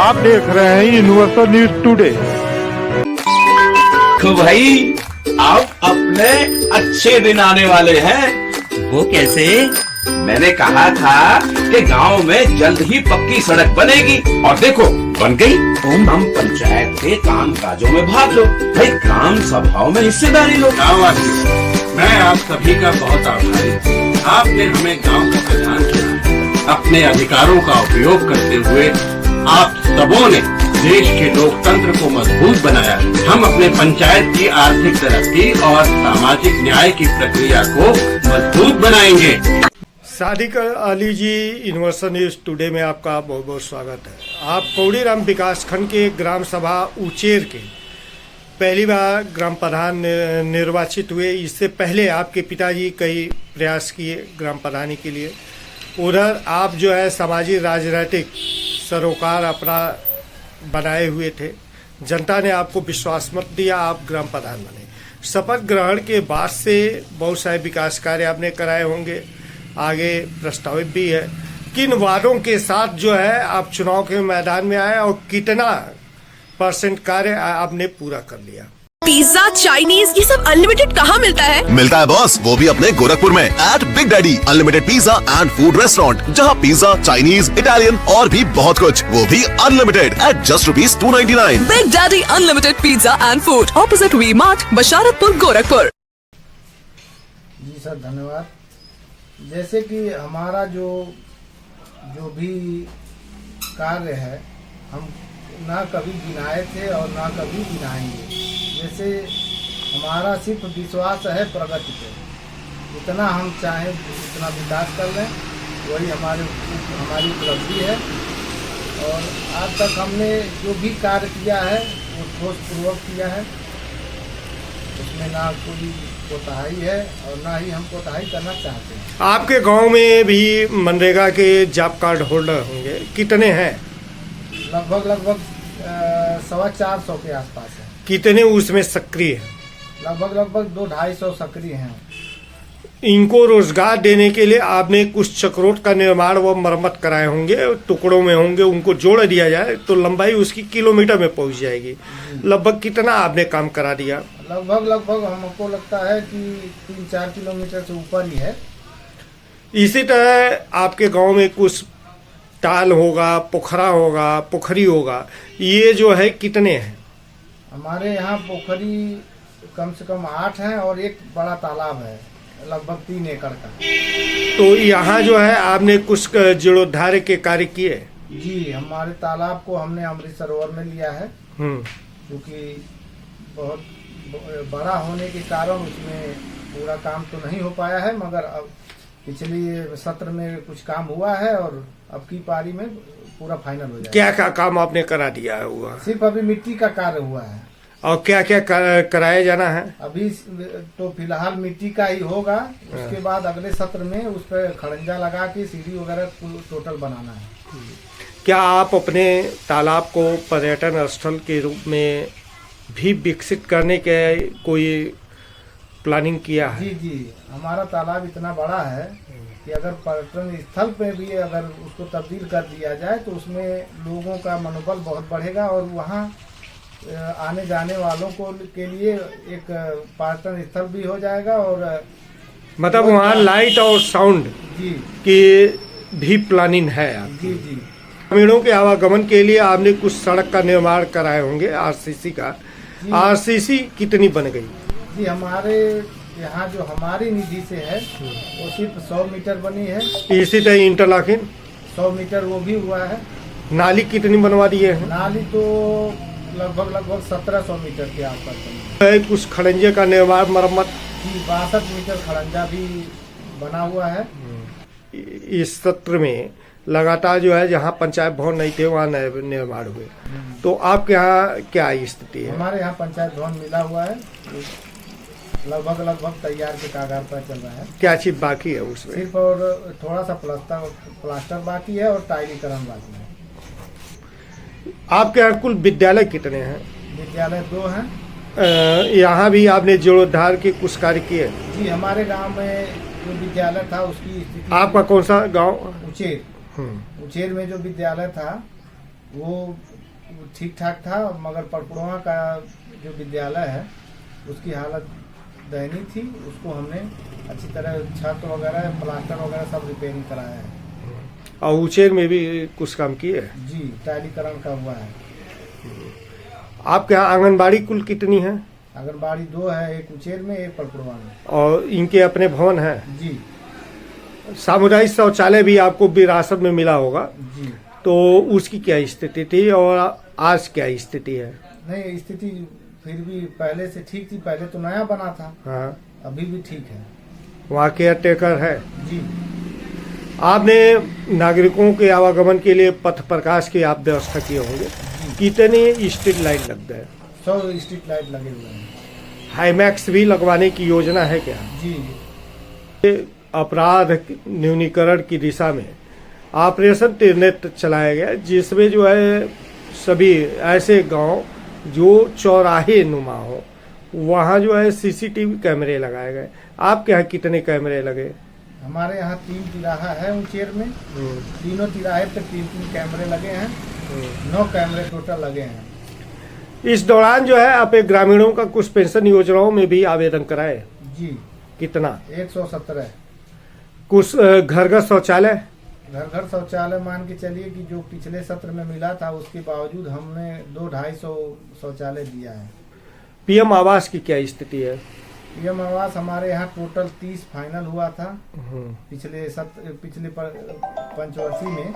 आप देख रहे हैं यूनिवर्सल न्यूज टुडे। तो भाई आप अपने अच्छे दिन आने वाले हैं। वो कैसे? मैंने कहा था कि गांव में जल्द ही पक्की सड़क बनेगी और देखो बन गई। हम पंचायत के काम काजों में भाग लो भाई, ग्राम सभाओं में हिस्सेदारी लो। गाँववासी, मैं आप सभी का बहुत आभारी हूँ। आपने हमें गांव का प्रधान चुना। अपने अधिकारों का उपयोग करते हुए आप सबों ने देश के लोकतंत्र को मजबूत बनाया। हम अपने पंचायत की आर्थिक तरक्की और सामाजिक न्याय की प्रक्रिया को मजबूत बनाएंगे। सादिक अली जी, यूनिवर्सल न्यूज टुडे में आपका बहुत बहुत स्वागत है। आप कौड़ीराम विकास खंड के ग्राम सभा उचेर के पहली बार ग्राम प्रधान निर्वाचित हुए। इससे पहले आपके पिताजी कई प्रयास किए ग्राम प्रधानी के लिए। उधर आप जो है सामाजिक राजनीतिक सरोकार अपना बनाए हुए थे। जनता ने आपको विश्वास मत दिया, आप ग्राम प्रधान बने। शपथ ग्रहण के बाद से बहुत सारे विकास कार्य आपने कराए होंगे, आगे प्रस्तावित भी है। किन वादों के साथ जो है आप चुनाव के मैदान में आए और कितना % कार्य आपने पूरा कर लिया? पिज्जा, चाइनीज, ये सब अनलिमिटेड कहाँ मिलता है? मिलता है बॉस, वो भी अपने गोरखपुर में at big daddy unlimited pizza and food restaurant, जहाँ पिज्जा, चाइनीज, इटालियन और भी बहुत कुछ, वो भी unlimited at just ₹299। Big daddy unlimited pizza and food, opposite V mart, Basharatpur, Gorakhpur. जी सर, धन्यवाद। जैसे कि हमारा जो भी कार्य है, हम ना कभी गिनाए थे और ना कभी गिनाएंगे। जैसे हमारा सिर्फ विश्वास है प्रगति पे, जितना हम चाहें उतना विकास कर लें, वही हमारी उपलब्धि है। और आज तक हमने जो भी कार्य किया है वो ठोसपूर्वक किया है, उसमें ना कोई कोताही है और ना ही हम कोताही करना चाहते हैं। आपके गांव में भी मनरेगा के जॉब कार्ड होल्डर होंगे, कितने हैं? लगभग 450 के आसपास है। कितने उसमें सक्रिय हैं? लगभग 200-250 सक्रिय हैं। इनको रोजगार देने के लिए आपने कुछ चक्रोट का निर्माण व मरम्मत कराए होंगे, टुकड़ों में होंगे, उनको जोड़ दिया जाए तो लंबाई उसकी किलोमीटर में पहुंच जाएगी। लगभग कितना आपने काम करा दिया? लगभग हमको लगता है कि 3-4 किलोमीटर से ऊपर ही है। इसी तरह आपके गांव में कुछ ताल होगा, पोखरा होगा, पोखरी होगा, ये जो है कितने हैं? हमारे यहाँ पोखरी कम से कम 8 हैं और एक बड़ा तालाब है लगभग 3 एकड़ का। तो यहाँ जो है आपने कुछ जीर्णोद्धार के कार्य किए? जी, हमारे तालाब को हमने अमृत सरोवर में लिया है, क्योंकि बहुत बड़ा होने के कारण उसमें पूरा काम तो नहीं हो पाया है, मगर अब पिछले सत्र में कुछ काम हुआ है और अब की पारी में पूरा फाइनल हो जाएगा। क्या क्या काम आपने करा दिया है? हुआ सिर्फ अभी मिट्टी का कार्य हुआ है। और क्या क्या कराया जाना है? अभी तो फिलहाल मिट्टी का ही होगा, उसके बाद अगले सत्र में उस पर खड़ंजा लगा के सीढ़ी वगैरह टोटल बनाना है। क्या आप अपने तालाब को पर्यटन स्थल के रूप में भी विकसित करने के कोई प्लानिंग किया है? जी, हमारा तालाब इतना बड़ा है कि अगर पर्यटन स्थल पे भी अगर उसको तब्दील कर दिया जाए तो उसमें लोगों का मनोबल बहुत बढ़ेगा और वहाँ आने जाने वालों को के लिए एक पर्यटन स्थल भी हो जाएगा। और मतलब वहाँ लाइट और साउंड की भी प्लानिंग है आपकी? जी। ग्रामीणों के आवागमन के लिए आपने कुछ सड़क का निर्माण कराए होंगे, RCC का। RCC कितनी बन गई? जी, हमारे यहाँ जो हमारी निधि से है वो सिर्फ 100 मीटर बनी है। इसी तरह इंटरलॉकिंग 100 मीटर वो भी हुआ है। नाली कितनी बनवा दिए हैं? नाली तो लगभग 1700 मीटर के आसपास बनी है। कुछ खड़ंजे का निर्माण मरम्मत? जी, 62 मीटर खड़ंजा भी बना हुआ है। इस सत्र में लगातार जो है जहाँ पंचायत भवन नहीं थे वहाँ निर्माण हुए, तो आपके यहाँ क्या स्थिति है? हमारे यहाँ पंचायत भवन मिला हुआ है, लगभग तैयार के कागार पर चल रहा है। क्या चीज बाकी है उसमें? सिर्फ और थोड़ा सा प्लास्टर बाकी है और टाइलीकरण बाकी है। आपके यहाँ कुल विद्यालय कितने हैं? विद्यालय 2 हैं। यहाँ भी आपने जीर्णोद्धार के कुछ कार्य किए? जी, हमारे गांव में जो विद्यालय था उसकी स्थिति। आपका कौन सा गांव? उचेर। उचेर में जो विद्यालय था वो ठीक ठाक था, मगर परपुड़वा का जो विद्यालय है उसकी हालत दयनीय थी। उसको हमने अच्छी तरह छत वगैरह, प्लास्टर वगैरह सब रिपेयरिंग कराया है। और उचेर में भी कुछ काम किए? जी, टाइलीकरण का हुआ है। आपके यहाँ आंगनबाड़ी कुल कितनी है? आंगनबाड़ी 2 है, एक उचेर में, एक परपुड़वा में। और इनके अपने भवन हैं? जी। सामुदायिक शौचालय भी आपको विरासत में मिला होगा, जी। तो उसकी क्या स्थिति थी और आज क्या स्थिति है? नहीं, स्थिति फिर भी पहले से ठीक थी। पहले तो नया बना था। हाँ, अभी भी ठीक है। वहाँ केयर टेकर है? जी। आपने नागरिकों के आवागमन के लिए पथ प्रकाश की आप व्यवस्था किए होंगे, कितने स्ट्रीट लाइट लग गए? 100 स्ट्रीट लाइट लगे हुए हैं। हाईमैक्स भी लगवाने की योजना है क्या? जी। अपराध न्यूनीकरण की दिशा में ऑपरेशन त्रिनेत्र चलाया गया, जिसमें जो है सभी ऐसे गांव जो चौराहे नुमा हो वहाँ जो है सीसीटीवी कैमरे लगाए गए। आपके यहाँ कितने कैमरे लगे? हमारे यहाँ 3 तिराहा है उचेर में। तीनों तिराहे पे 3-3 कैमरे लगे हैं। 9 कैमरे टोटल लगे हैं। इस दौरान जो है आप एक ग्रामीणों का कुछ पेंशन योजनाओं में भी आवेदन कराए? जी। कितना? 117। कुछ घर घर शौचालय? घर शौचालय मान के चलिए कि जो पिछले सत्र में मिला था उसके बावजूद हमने 200-250 शौचालय दिया है। पीएम आवास की क्या स्थिति है? पीएम आवास हमारे यहाँ टोटल 30 फाइनल हुआ था पिछले पंचवर्षीय में।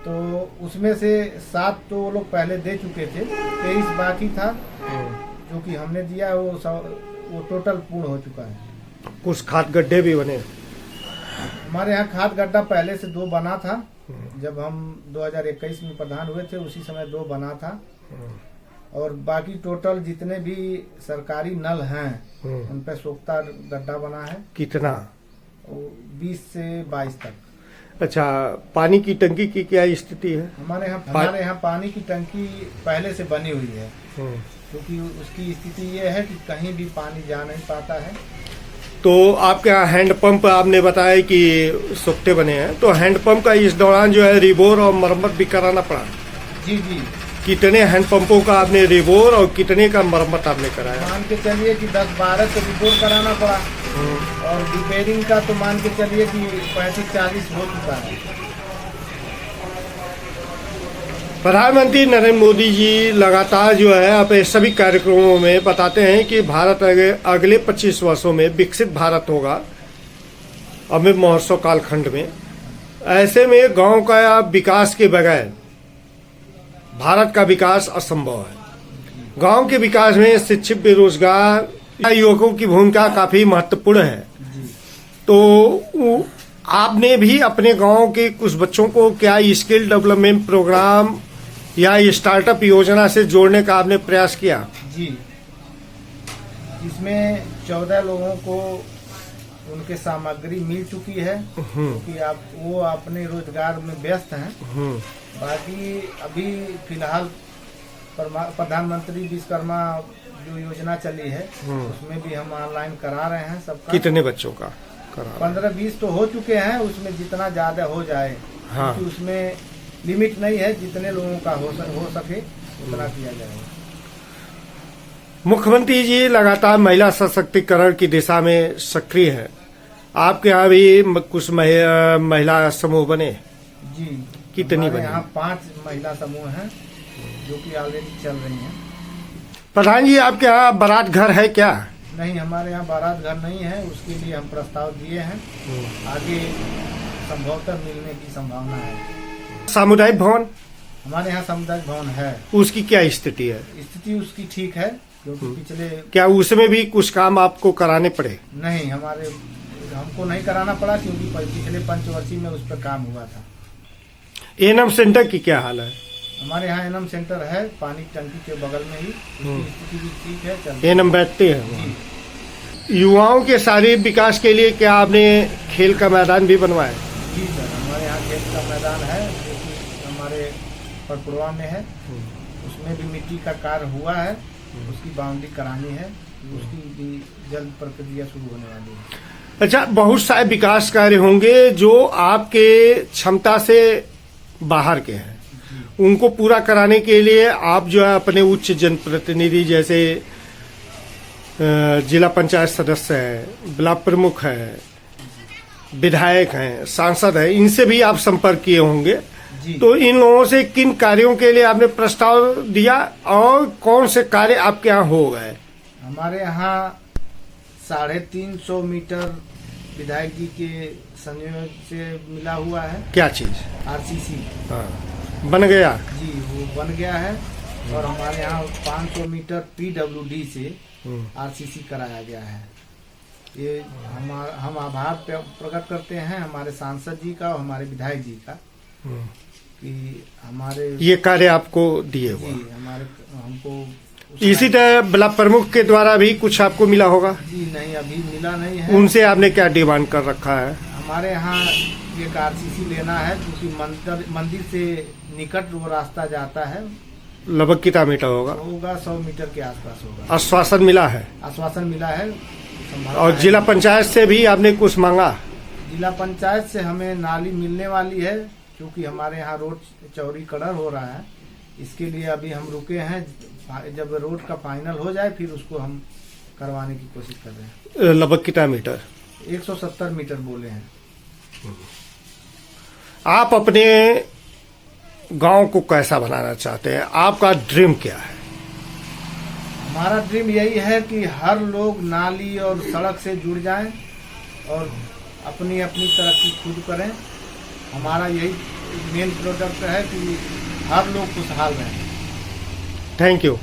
तो उसमें से 7 तो वो लोग पहले दे चुके थे, 23 बाकी था जो कि हमने दिया, वो टोटल पूर्ण हो चुका है। कुछ खाद गड्ढे भी बने? हमारे यहाँ खाद गड्ढा पहले से 2 बना था। जब हम 2021 में प्रधान हुए थे उसी समय 2 बना था। और बाकी टोटल जितने भी सरकारी नल हैं उन पे सोख्ता गड्ढा बना है। कितना? 20 से 22 तक। अच्छा, पानी की टंकी की क्या स्थिति है? हमारे यहाँ पानी की टंकी पहले से बनी हुई है, क्योंकि उसकी स्थिति ये है कि कहीं भी पानी जा नहीं पाता है। तो आपके यहाँ हैंडपंप आपने बताया कि सोख्ते बने हैं, तो हैंडपंप का इस दौरान जो है रिबोर और मरम्मत भी कराना पड़ा? जी जी। कितने हैंडपंपों का आपने रिबोर और कितने का मरम्मत आपने कराया? मान के चलिए कि 10-12 तो रिबोर कराना पड़ा, और रिपेयरिंग का तो मान के चलिए कि 35-40 हो चुका है। प्रधानमंत्री नरेंद्र मोदी जी लगातार जो है अपने सभी कार्यक्रमों में बताते हैं कि भारत अगले 25 वर्षों में विकसित भारत होगा, अमृत महोत्सव कालखंड में। ऐसे में गांव का विकास के बगैर भारत का विकास असंभव है। गांव के विकास में शिक्षित, बेरोजगार युवकों की भूमिका काफी महत्वपूर्ण है। तो आपने भी अपने गांव के कुछ बच्चों को क्या स्किल डेवलपमेंट प्रोग्राम या स्टार्टअप योजना से जोड़ने का आपने प्रयास किया? जी, इसमें 14 लोगों को उनके सामग्री मिल चुकी है, क्योंकि वो अपने रोजगार में व्यस्त हैं। बाकी अभी फिलहाल प्रधानमंत्री विश्वकर्मा जो योजना चली है उसमें भी हम ऑनलाइन करा रहे हैं सबका। कितने बच्चों का करा? 15-20 तो हो चुके हैं। उसमें जितना ज्यादा हो जाए, हाँ। क्योंकि उसमें लिमिट नहीं है, जितने लोगों का हो सके उतना किया जाएगा। मुख्यमंत्री जी लगातार महिला सशक्तिकरण की दिशा में सक्रिय है। आपके यहाँ भी कुछ महिला समूह बने? जी, कितनी बनी? यहाँ 5 महिला समूह हैं जो कि ऑलरेडी चल रही हैं। प्रधान जी, आपके यहाँ बारात घर है क्या? नहीं, हमारे यहाँ बारात घर नहीं है। उसके लिए हम प्रस्ताव दिए हैं, आगे संभवतः मिलने की संभावना है। सामुदायिक भवन? हमारे यहाँ सामुदायिक भवन है। उसकी क्या स्थिति है? स्थिति उसकी ठीक है, क्योंकि पिछले क्या उसमें भी कुछ काम आपको कराने पड़े? नहीं, हमको नहीं कराना पड़ा, क्योंकि पिछले पंचवर्षीय में उस पर काम हुआ था। एनएम सेंटर की क्या हाल है? हमारे यहाँ एनएम सेंटर है, पानी टंकी के बगल में ही। उसकी स्थिति भी ठीक है, चल एनएम बैठते हैं। युवाओं के शारीरिक विकास के लिए क्या आपने खेल का मैदान भी बनवाया? जी सर, हमारे यहाँ खेल का मैदान है जो कि हमारे परपुड़वा में है। उसमें भी मिट्टी का कार्य हुआ है, उसकी बाउंड्री करानी है, उसकी भी जल्द प्रक्रिया शुरू होने वाली है। अच्छा, बहुत सारे विकास कार्य होंगे जो आपके क्षमता से बाहर के हैं, उनको पूरा कराने के लिए आप जो है अपने उच्च जनप्रतिनिधि जैसे जिला पंचायत सदस्य है, ब्लॉक प्रमुख है, विधायक हैं, सांसद है, इनसे भी आप संपर्क किए होंगे। तो इन लोगों से किन कार्यों के लिए आपने प्रस्ताव दिया और कौन से कार्य आपके यहाँ हो गए? हमारे यहाँ 350 मीटर विधायक जी के संयोग से मिला हुआ है। क्या चीज? RCC। हाँ, बन गया जी, वो बन गया है। और हमारे यहाँ 500 मीटर PWD से RCC कराया गया है। ये हम आभार प्रकट करते हैं हमारे सांसद जी का और हमारे विधायक जी का कि हमारे ये कार्य आपको दिए हुआ। जी, हमारे हमको इसी तरह ब्लॉक प्रमुख के द्वारा भी कुछ आपको मिला होगा? जी नहीं, अभी मिला नहीं है। उनसे आपने क्या डिमांड कर रखा है? हमारे यहाँ एक RCC लेना है क्योंकि मंदिर से निकट वो रास्ता जाता है। लगभग कितना मीटर होगा? 100 मीटर के आसपास होगा। आश्वासन मिला है? आश्वासन मिला है। और जिला पंचायत से भी आपने कुछ मांगा? जिला पंचायत से हमें नाली मिलने वाली है क्योंकि हमारे यहाँ रोड चौड़ीकरण हो रहा है। इसके लिए अभी हम रुके हैं, जब रोड का फाइनल हो जाए फिर उसको हम करवाने की कोशिश कर रहे हैं। लगभग कितना मीटर? 170 मीटर बोले हैं। आप अपने गांव को कैसा बनाना चाहते हैं? आपका ड्रीम क्या है? हमारा ड्रीम यही है कि हर लोग नाली और सड़क से जुड़ जाएं और अपनी अपनी तरक्की खुद करें। हमारा यही मेन प्रोडक्ट है कि हर लोग खुशहाल रहें। Thank you.